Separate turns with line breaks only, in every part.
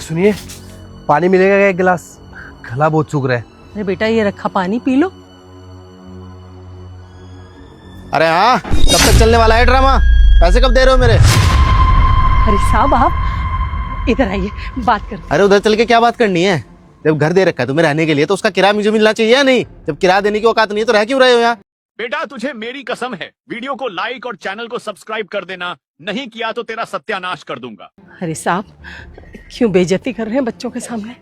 सुनिए, पानी मिलेगा क्या एक गिलास? गला बहुत सूख रहा है।
अरे बेटा, ये रखा पानी पी लो।
अरे हाँ, कब तक चलने वाला है ड्रामा? पैसे कब दे रहे हो मेरे?
अरे साहब, आप इधर आइए, बात कर।
अरे उधर चल के क्या बात करनी है? जब घर दे रखा है तुम्हें रहने के लिए, तो उसका किराया मुझे मिलना चाहिए या नहीं? जब किराया देने की औकात नहीं है तो रह क्यों रहे हो यहाँ?
बेटा, तुझे मेरी कसम है, वीडियो को लाइक और चैनल को सब्सक्राइब कर देना, नहीं किया तो तेरा सत्यानाश कर दूंगा।
अरे साहब, क्यों बेइज्जती कर रहे हैं बच्चों के सामने?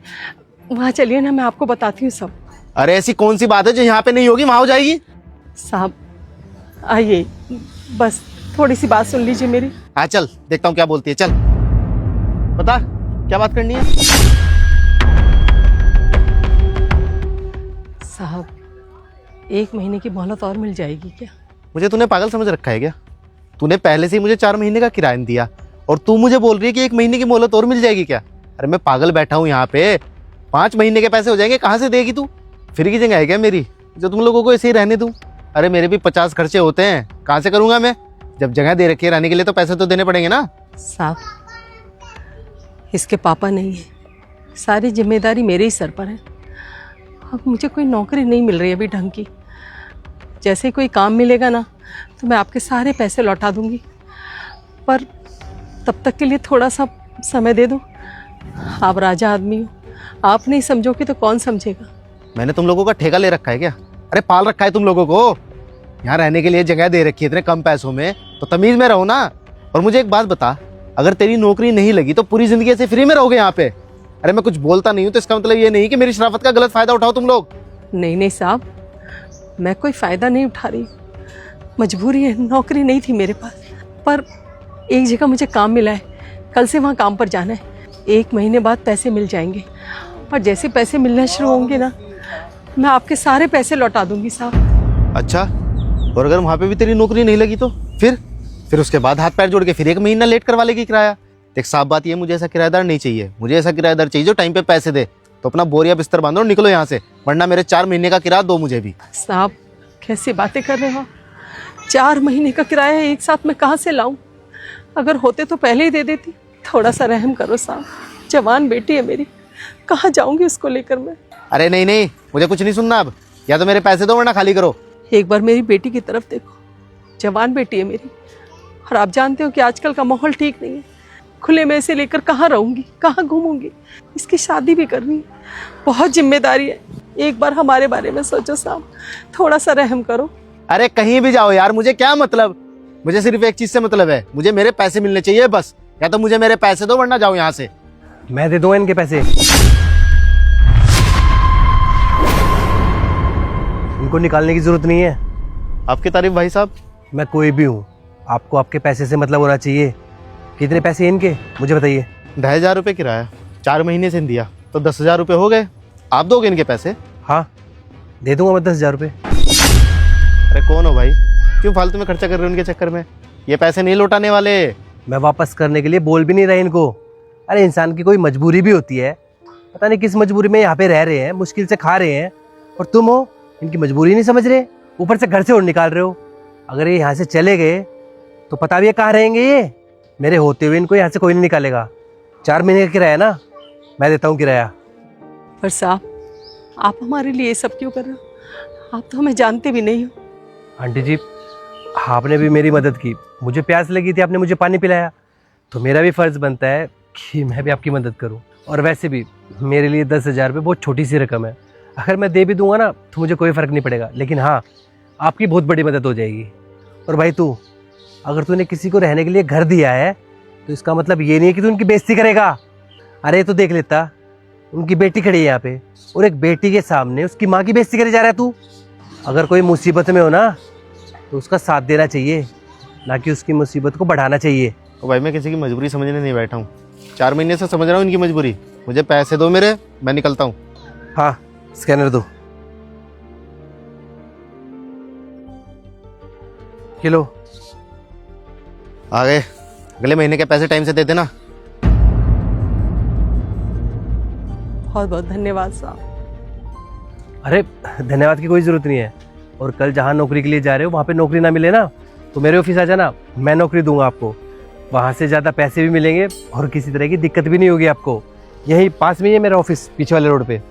वहाँ चलिए ना, मैं आपको बताती हूँ सब।
अरे ऐसी कौन सी बात है जो यहाँ पे नहीं होगी वहां हो जाएगी?
साहब आइए, बस थोड़ी सी बात सुन लीजिए मेरी।
हाँ चल, देखता हूँ क्या बोलती है। चल बता, क्या बात करनी है?
साहब, 1 महीने की मोहलत और मिल जाएगी क्या?
मुझे तूने पागल समझ रखा है क्या? तूने पहले से ही मुझे 4 महीने का किराया नहीं दिया और तू मुझे बोल रही है कि 1 महीने की मोहलत और मिल जाएगी क्या? अरे मैं पागल बैठा हूँ यहाँ पे, 5 महीने के पैसे हो जाएंगे, कहाँ से देगी तू? फ्री की जगह है क्या मेरी जो तुम लोगों को ऐसे ही रहने दूँ? अरे मेरे भी 50 खर्चे होते हैं, कहाँ से करूँगा मैं? जब जगह दे रखी है रहने के लिए तो पैसे तो देने पड़ेंगे ना।
साहब, इसके पापा नहीं है, सारी जिम्मेदारी मेरे ही सर पर है। अब मुझे कोई नौकरी नहीं मिल रही अभी ढंग की। जैसे ही कोई काम मिलेगा ना, तो मैं आपके सारे पैसे लौटा दूंगी, पर तब तक के लिए थोड़ा सा समय दे दो। आप राजा आदमी हो, आप नहीं समझोगे तो कौन समझेगा?
मैंने तुम लोगों का ठेका ले रखा है क्या? अरे पाल रखा है तुम लोगों को, यहाँ रहने के लिए जगह दे रखी है इतने कम पैसों में, तो तमीज में रहो ना। और मुझे एक बात बता, अगर तेरी नौकरी नहीं लगी तो पूरी जिंदगी ऐसे फ्री में रहोगे यहाँ पे? अरे मैं कुछ बोलता नहीं हूँ तो इसका मतलब ये नहीं कि मेरी शराफत का गलत फायदा उठाओ तुम लोग।
नहीं नहीं साहब, मैं कोई फ़ायदा नहीं उठा रही, मजबूरी है, नौकरी नहीं थी मेरे पास। पर एक जगह मुझे काम मिला है, कल से वहाँ काम पर जाना है। 1 महीने बाद पैसे मिल जाएंगे, और जैसे पैसे मिलना शुरू होंगे ना, मैं आपके सारे पैसे लौटा दूंगी साहब।
अच्छा, और अगर वहाँ पे भी तेरी नौकरी नहीं लगी तो फिर उसके बाद हाथ पैर जोड़ के फिर 1 महीना लेट करवा लेगी किराया? देख साफ बात ये, मुझे ऐसा किराएदार नहीं चाहिए। मुझे ऐसा किराएदार चाहिए जो टाइम पे पैसे दे। तो अपना बोरिया बिस्तर बांधो और निकलो यहाँ से, वरना मेरे 4 महीने का किराया दो मुझे भी।
साहब कैसी बातें कर रहे हो? 4 महीने का किराया एक साथ मैं कहाँ से लाऊं? अगर होते तो पहले ही दे देती। थोड़ा सा रहम करो साहब, जवान बेटी है मेरी, कहाँ जाऊंगी उसको लेकर मैं?
अरे नहीं नहीं, मुझे कुछ नहीं सुनना अब, या तो मेरे पैसे दो वरना खाली करो।
एक बार मेरी बेटी की तरफ देखो, जवान बेटी है मेरी, और आप जानते हो कि आजकल का माहौल ठीक नहीं है। खुले में से लेकर कहाँ रहूंगी, कहाँ घूमूंगी? इसकी शादी भी करनी है, बहुत जिम्मेदारी है। एक बार हमारे बारे में सोचो साहब, थोड़ा सा रहम करो।
अरे कहीं भी जाओ यार, मुझे क्या मतलब? मुझे सिर्फ एक चीज से मतलब है, मुझे मेरे पैसे मिलने चाहिए बस। या तो मुझे मेरे पैसे दो वरना जाओ यहाँ से।
मैं दे दूंगा इनके पैसे, इनको निकालने की जरूरत नहीं है।
आपकी तारीफ भाई साहब।
मैं कोई भी हूँ, आपको आपके पैसे से मतलब होना चाहिए। कितने पैसे इनके मुझे बताइए?
10,000 रुपये किराया, 4 महीने से दिया तो 10,000 रुपये हो गए। आप दोगे इनके पैसे?
हाँ दे दूंगा मैं 10,000 रुपये।
अरे कौन हो भाई, क्यों फालतू में खर्चा कर रहे हो उनके चक्कर में? ये पैसे नहीं लौटाने वाले।
मैं वापस करने के लिए बोल भी नहीं रहा इनको। अरे इंसान की कोई मजबूरी भी होती है, पता नहीं किस मजबूरी में यहाँ पे रह रहे हैं, मुश्किल से खा रहे हैं, और तुम हो इनकी मजबूरी नहीं समझ रहे, ऊपर से घर से और निकाल रहे हो। अगर ये यहाँ से चले गए तो पता भी है कहाँ रहेंगे ये। मेरे होते हुए इनको यहाँ से कोई नहीं निकालेगा। 4 महीने का किराया ना, मैं देता हूँ किराया।
पर साहब, आप हमारे लिए ये सब क्यों कर रहे हो? आप तो हमें जानते भी नहीं हो।
आंटी जी, आपने भी मेरी मदद की, मुझे प्यास लगी थी, आपने मुझे पानी पिलाया, तो मेरा भी फ़र्ज़ बनता है कि मैं भी आपकी मदद करूं। और वैसे भी मेरे लिए 10,000 रुपये बहुत छोटी सी रकम है, अगर मैं दे भी दूंगा ना तो मुझे कोई फ़र्क नहीं पड़ेगा, लेकिन हाँ आपकी बहुत बड़ी मदद हो जाएगी। और भाई तू, अगर तूने किसी को रहने के लिए घर दिया है तो इसका मतलब ये नहीं है कि तू उनकी बेइज्जती करेगा। अरे तो देख लेता, उनकी बेटी खड़ी है यहाँ पे, और एक बेटी के सामने उसकी माँ की बेइज्जती करे जा रहा है तू। अगर कोई मुसीबत में हो ना तो उसका साथ देना चाहिए, ना कि उसकी मुसीबत को बढ़ाना चाहिए।
तो भाई मैं किसी की मजबूरी समझने नहीं बैठा हूँ, 4 महीने से समझ रहा हूँ इनकी मजबूरी। मुझे पैसे दो मेरे, मैं निकलता हूँ।
हाँ स्कैनर दो। किलो
आ गए, अगले महीने के पैसे टाइम से दे देना।
बहुत बहुत धन्यवाद साहब।
अरे धन्यवाद की कोई ज़रूरत नहीं है। और कल जहाँ नौकरी के लिए जा रहे हो वहाँ पे नौकरी ना मिले ना तो मेरे ऑफिस आ जाना, मैं नौकरी दूंगा आपको। वहाँ से ज़्यादा पैसे भी मिलेंगे और किसी तरह की दिक्कत भी नहीं होगी आपको। यहीं पास में ही है मेरा ऑफिस, पीछे वाले रोड पे।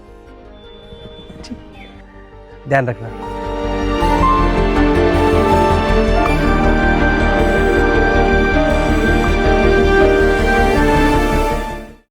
ध्यान रखना।